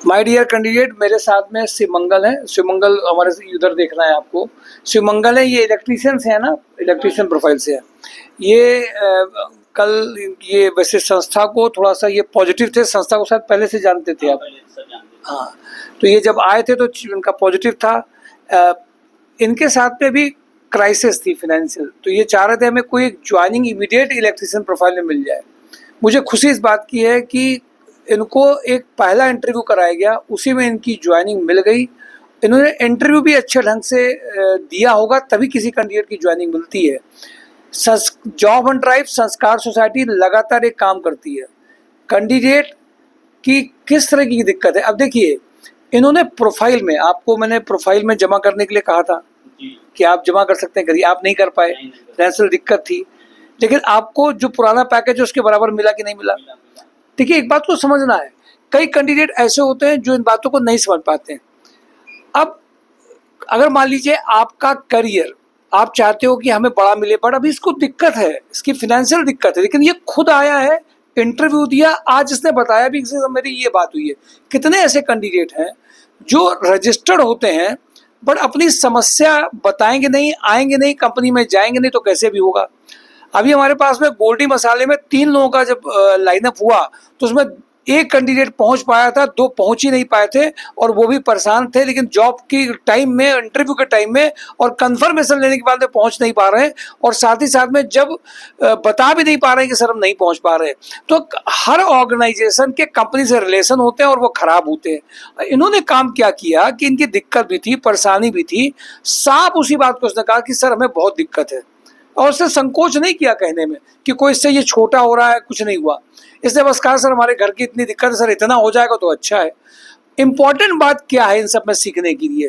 My dear candidate, मेरे साथ में शिवमंगल है। शिवमंगल हमारे से इधर देखना है आपको। शिवमंगल है, ये इलेक्ट्रीशियन से है ना, इलेक्ट्रीशियन प्रोफाइल से है ये। कल ये वैसे संस्था को थोड़ा सा ये पॉजिटिव थे, संस्था को शायद पहले से जानते थे आप। हाँ, तो ये जब आए थे तो इनका पॉजिटिव था। इनके साथ में भी क्राइसिस थी फाइनेंशियल, तो ये चाह रहे थे हमें कोई ज्वाइनिंग इमीडिएट इलेक्ट्रीशियन प्रोफाइल में मिल जाए। मुझे खुशी इस बात की है कि इनको एक पहला इंटरव्यू कराया गया, उसी में इनकी ज्वाइनिंग मिल गई। इन्होंने इंटरव्यू भी अच्छे ढंग से दिया होगा, तभी किसी कैंडिडेट की ज्वाइनिंग मिलती है। जॉब ऑन ड्राइव संस्कार सोसाइटी लगातार एक काम करती है। कैंडिडेट की किस तरह की दिक्कत है, अब देखिए इन्होंने प्रोफाइल में, आपको मैंने प्रोफाइल में जमा करने के लिए कहा था कि आप जमा कर सकते हैं, करिए, आप नहीं कर पाए, फाइनेंशियल दिक्कत थी। लेकिन आपको जो पुराना पैकेज है उसके बराबर मिला कि नहीं मिला? देखिए, एक बात को समझना है, कई कैंडिडेट ऐसे होते हैं जो इन बातों को नहीं समझ पाते हैं। अब अगर मान लीजिए आपका करियर, आप चाहते हो कि हमें बड़ा मिले, बट अभी इसको दिक्कत है, इसकी फाइनेंशियल दिक्कत है, लेकिन ये खुद आया है, इंटरव्यू दिया, आज इसने बताया भी कि मेरी ये बात हुई है। कितने ऐसे कैंडिडेट हैं जो रजिस्टर्ड होते हैं बट अपनी समस्या बताएंगे नहीं, आएंगे नहीं, कंपनी में जाएंगे नहीं, तो कैसे भी होगा। अभी हमारे पास में गोल्डी मसाले में 3 लोगों का जब लाइनअप हुआ तो उसमें एक कैंडिडेट पहुंच पाया था, 2 पहुंच ही नहीं पाए थे, और वो भी परेशान थे। लेकिन जॉब की टाइम में, इंटरव्यू के टाइम में और कंफर्मेशन लेने के बाद में पहुंच नहीं पा रहे हैं, और साथ ही साथ में जब बता भी नहीं पा रहे हैं कि सर हम नहीं पहुंच पा रहे। तो हर ऑर्गेनाइजेशन के कंपनी से रिलेशन होते हैं और वो खराब होते हैं। इन्होंने काम क्या किया कि इनकी दिक्कत भी थी, परेशानी भी थी, साफ उसी बात को उसने कहा कि सर हमें बहुत दिक्कत है, और उसने संकोच नहीं किया कहने में कि कोई इससे ये छोटा हो रहा है, कुछ नहीं हुआ। इसने बस कहा सर हमारे घर की इतनी दिक्कत है, सर इतना हो जाएगा तो अच्छा है। इंपॉर्टेंट बात क्या है इन सब में सीखने के लिए?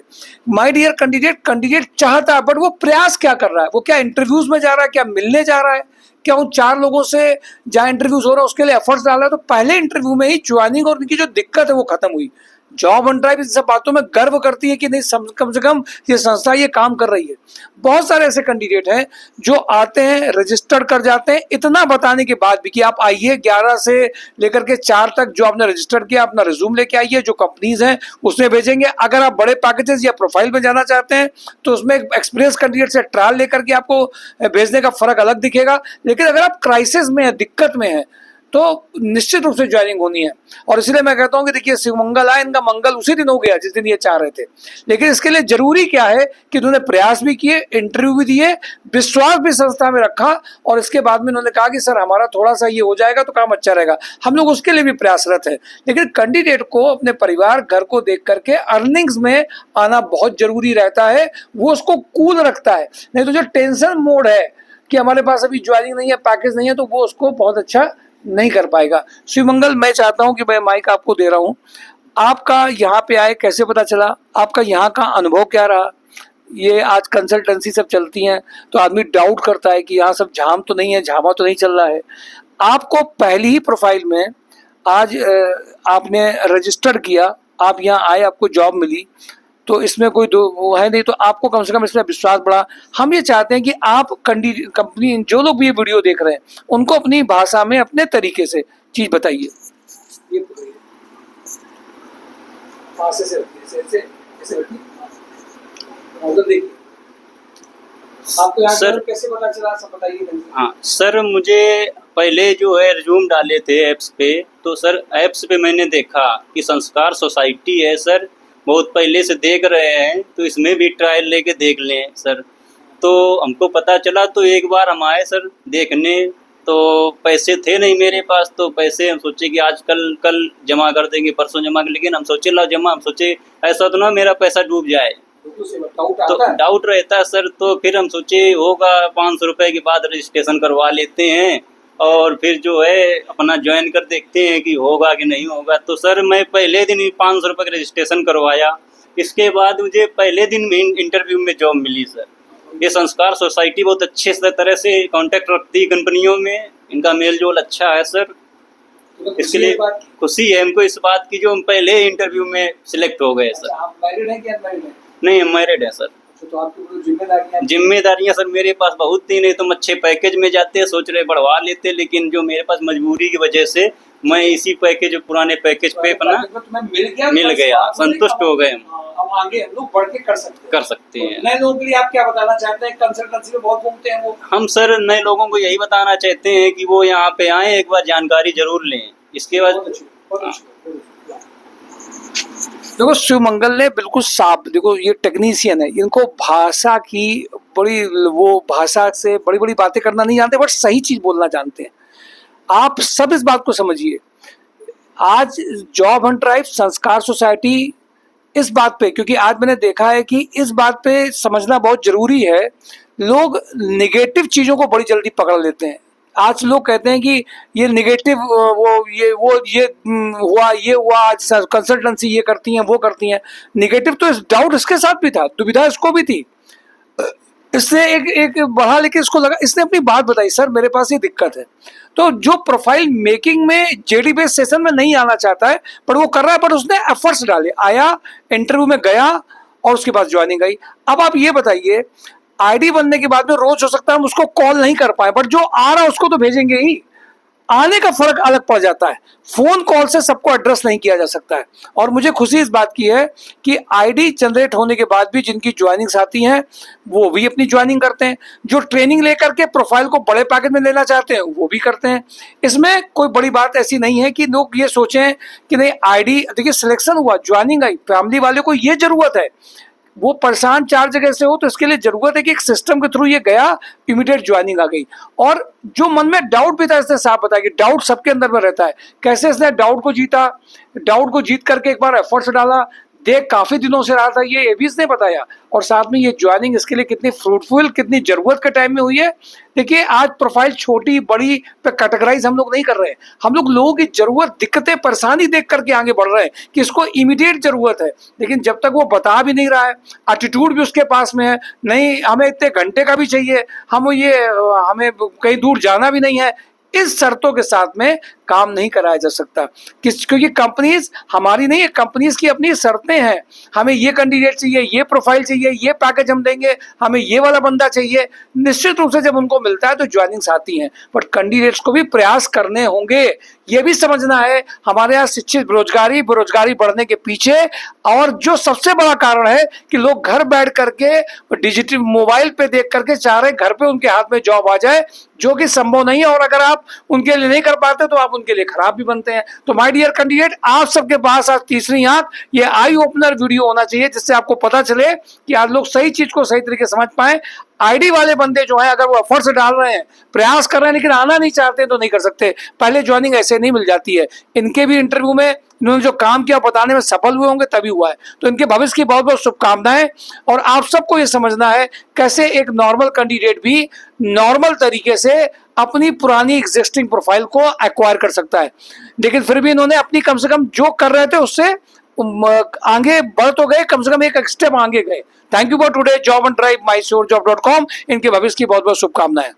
माय डियर कैंडिडेट चाहता है, बट वो प्रयास क्या कर रहा है? वो क्या इंटरव्यूज में जा रहा है, क्या मिलने जा रहा है, क्या उन 4 लोगों से जहाँ इंटरव्यूज हो रहा है उसके लिए एफर्ट्स डाल रहा है? तो पहले इंटरव्यू में ही ज्वाइनिंग और उनकी जो दिक्कत है वो खत्म हुई। जॉब ऑन ड्राइव इन सब बातों में गर्व करती है कि नहीं, कम से कम ये संस्था ये काम कर रही है। बहुत सारे ऐसे कैंडिडेट हैं जो आते हैं, रजिस्टर कर जाते हैं, इतना बताने के बाद भी कि आप आइए 11 से लेकर के 4 तक जो आपने रजिस्टर किया, अपना रिज्यूम लेके आइए, जो कंपनीज हैं उसमें भेजेंगे। अगर आप बड़े पैकेजेस या प्रोफाइल में जाना चाहते हैं तो उसमें एक्सपीरियंस कैंडिडेट से ट्रायल लेकर के आपको भेजने का फर्क अलग दिखेगा। लेकिन अगर आप क्राइसिस में है, दिक्कत में है, तो निश्चित रूप से ज्वाइनिंग होनी है। और इसलिए मैं कहता हूं कि देखिए, शिवमंगल आए, इनका मंगल उसी दिन हो गया जिस दिन ये चाह रहे थे। लेकिन इसके लिए जरूरी क्या है कि उन्होंने प्रयास भी किए, इंटरव्यू भी दिए, विश्वास भी संस्था में रखा, और इसके बाद में उन्होंने कहा कि सर हमारा थोड़ा सा ये हो जाएगा तो काम अच्छा रहेगा। हम लोग उसके लिए भी प्रयासरत है। लेकिन कैंडिडेट को अपने परिवार, घर को देख करके अर्निंग्स में आना बहुत जरूरी रहता है, वो उसको कूल रखता है। नहीं तो जो टेंशन मोड है कि हमारे पास अभी ज्वाइनिंग नहीं है, पैकेज नहीं है, तो वो उसको बहुत अच्छा नहीं कर पाएगा। शिवमंगल, मैं चाहता हूं कि मैं माइक आपको दे रहा हूं, आपका यहाँ पे आए कैसे पता चला, आपका यहाँ का अनुभव क्या रहा? ये आज कंसल्टेंसी सब चलती हैं तो आदमी डाउट करता है कि यहाँ सब झाम तो नहीं है, झामा तो नहीं चल रहा है। आपको पहली ही प्रोफाइल में आज आपने रजिस्टर किया, आप यहाँ आए, आपको जॉब मिली, तो इसमें कोई वो है नहीं, तो आपको कम से कम इसमें विश्वास बढ़ा। हम ये चाहते हैं कि आप कंपनी, जो लोग भी ये वीडियो देख रहे हैं, उनको अपनी भाषा में, अपने तरीके से चीज बताइए। आपको सर कैसे पता चला, सब बताइए। हाँ सर, मुझे पहले जो है रिज्यूम डाले थे ऐप्स पे, तो सर ऐप्स पे मैंने देखा कि संस्कार सोसाइटी है सर, बहुत पहले से देख रहे हैं, तो इसमें भी ट्रायल लेके देख लें सर। तो हमको पता चला, तो एक बार हम आए सर देखने, तो पैसे थे नहीं मेरे पास, तो पैसे हम सोचे कि आज कल जमा कर देंगे, परसों जमा कर, लेकिन हम सोचे ला जमा, हम सोचे ऐसा तो ना मेरा पैसा डूब जाए, तो डाउट रहता है सर। तो फिर हम सोचे होगा 500 रुपये के बाद रजिस्ट्रेशन करवा लेते हैं, और फिर जो है अपना ज्वाइन कर देखते हैं कि होगा कि नहीं होगा। तो सर मैं पहले दिन ही 500 रुपये का रजिस्ट्रेशन करवाया। इसके बाद मुझे पहले दिन में इंटरव्यू में जॉब मिली सर। ये संस्कार सोसाइटी बहुत अच्छे तरह से कांटेक्ट रखती है कंपनियों में, इनका मेल जोल अच्छा है सर। इसके लिए खुशी है हमको इस बात की, जो हम पहले इंटरव्यू में सिलेक्ट हो गए सर। आप मैरिड हैं कि अनमैरिड हैं? नहीं, मैरिड है सर। तो आपकी कोई जिम्मेदारियां जिम्मेदारियां सर मेरे पास बहुत थी, नहीं तो हम अच्छे पैकेज में जाते, सोच रहे बढ़वा लेते, लेकिन जो मेरे पास मजबूरी की वजह से मैं इसी पैकेज, पुराने पैकेज पे अपना तुम्हें मिल गया, संतुष्ट हो गए हम। अब आगे हम लोग बढ़ के कर सकते हैं। नए लोगों के लिए आप क्या बताना चाहते हैं? कंसल्टेंसी में बहुत घूमते हैं वो। हम सर नए लोगों को यही बताना चाहते हैं कि वो यहाँ पे आए, एक बार जानकारी जरूर लें, इसके बाद। देखो शिवमंगल ने बिल्कुल साफ, देखो ये टेक्नीशियन है, इनको भाषा की बड़ी, वो भाषा से बड़ी बड़ी बातें करना नहीं जानते, बट सही चीज बोलना जानते हैं। आप सब इस बात को समझिए, आज जॉब हंट ड्राइव, संस्कार सोसाइटी इस बात पे, क्योंकि आज मैंने देखा है कि इस बात पे समझना बहुत जरूरी है। लोग निगेटिव चीजों को बड़ी जल्दी पकड़ लेते हैं। आज लोग कहते हैं कि ये निगेटिव, ये हुआ, आज कंसल्टेंसी ये करती हैं वो करती हैं। निगेटिव तो डाउट इसके साथ भी था, दुविधा इसको भी थी। इसने एक बढ़ा लेके इसको लगा, इसने अपनी बात बताई, सर मेरे पास ये दिक्कत है। तो जो प्रोफाइल मेकिंग में जेडी बेस्ड सेशन में नहीं आना चाहता है पर वो कर रहा है, पर उसने एफर्ट्स डाले, आया, इंटरव्यू में गया और उसके बाद ज्वाइनिंग आई। अब आप ये बताइए, आईडी बनने के बाद में रोज हो सकता है हम उसको कॉल नहीं कर पाए, बट जो आ रहा है उसको तो भेजेंगे ही। आने का फर्क अलग पड़ जाता है, फोन कॉल से सबको एड्रेस नहीं किया जा सकता है। और मुझे खुशी इस बात की है कि आईडी जनरेट होने के बाद भी जिनकी ज्वाइनिंग्स आती हैं वो भी अपनी ज्वाइनिंग करते हैं। जो ट्रेनिंग लेकर के प्रोफाइल को बड़े पैकेज में लेना चाहते हैं वो भी करते हैं। इसमें कोई बड़ी बात ऐसी नहीं है कि लोग ये सोचें कि नहीं आईडी, देखिए सिलेक्शन हुआ, ज्वाइनिंग आई, फैमिली वाले को ये जरूरत है, वो परेशान 4 जगह से हो तो इसके लिए जरूरत है कि एक सिस्टम के थ्रू ये गया, इमीडिएट ज्वाइनिंग आ गई। और जो मन में डाउट भी था इसने साफ बताया कि डाउट सबके अंदर में रहता है, कैसे इसने डाउट को जीता, डाउट को जीत करके एक बार एफर्ट्स डाला, देख काफी दिनों से रहा था ये भी इसने बताया। और साथ में ये ज्वाइनिंग इसके लिए कितनी फ्रूटफुल, कितनी जरूरत के टाइम में हुई है। देखिए आज प्रोफाइल छोटी बड़ी पे कैटेगराइज हम लोग नहीं कर रहे हैं, हम लोग लोगों की जरूरत, दिक्कतें, परेशानी देख करके आगे बढ़ रहे हैं कि इसको इमीडिएट जरूरत है। लेकिन जब तक वो बता भी नहीं रहा है, एटीट्यूड भी उसके पास में है, नहीं हमें इतने घंटे का भी चाहिए, हमें कहीं दूर जाना भी नहीं है, इस शर्तों के साथ में काम नहीं कराया जा सकता। क्योंकि कंपनीज हमारी नहीं है, कंपनीज की अपनी शर्तें हैं। हमें ये कैंडिडेट चाहिए, ये प्रोफाइल चाहिए, ये पैकेज हम देंगे, हमें ये वाला बंदा चाहिए। निश्चित रूप से जब उनको मिलता है तो ज्वाइनिंग्स आती हैं, बट कैंडिडेट्स को भी प्रयास करने होंगे। ये भी समझना है हमारे यहाँ शिक्षित बेरोजगारी बढ़ने के पीछे और जो सबसे बड़ा कारण है कि लोग घर बैठ करके डिजिटल मोबाइल पे देख करके चाह रहे घर पे उनके हाथ में जॉब आ जाए, जो कि संभव नहीं है। और अगर आप उनके लिए नहीं कर पाते तो आप उनके लिए खराब भी बनते हैं। तो माय डियर कैंडिडेट, आप सबके पास आज तीसरी आंख, ये आई ओपनर वीडियो होना चाहिए जिससे आपको पता चले कि आज लोग सही चीज को सही तरीके से समझ पाए। आईडी वाले बंदे जो हैं अगर वो एफर्ट्स डाल रहे हैं, प्रयास कर रहे हैं, लेकिन आना नहीं चाहते तो नहीं कर सकते। पहले ज्वाइनिंग ऐसे नहीं मिल जाती है। इनके भी इंटरव्यू में इन्होंने जो काम किया बताने में सफल हुए होंगे तभी हुआ है। तो इनके भविष्य की बहुत बहुत शुभकामनाएं। और आप सबको ये समझना है कैसे एक नॉर्मल कैंडिडेट भी नॉर्मल तरीके से अपनी पुरानी एग्जिस्टिंग प्रोफाइल को एक्वायर कर सकता है। लेकिन फिर भी इन्होंने अपनी कम से कम जो कर रहे थे उससे आगे बढ़ तो गए, कम से कम एक स्टेप आगे गए। Thank you for today job and drive, mysurjob.com। इनके भविष्य की बहुत बहुत शुभकामनाएं।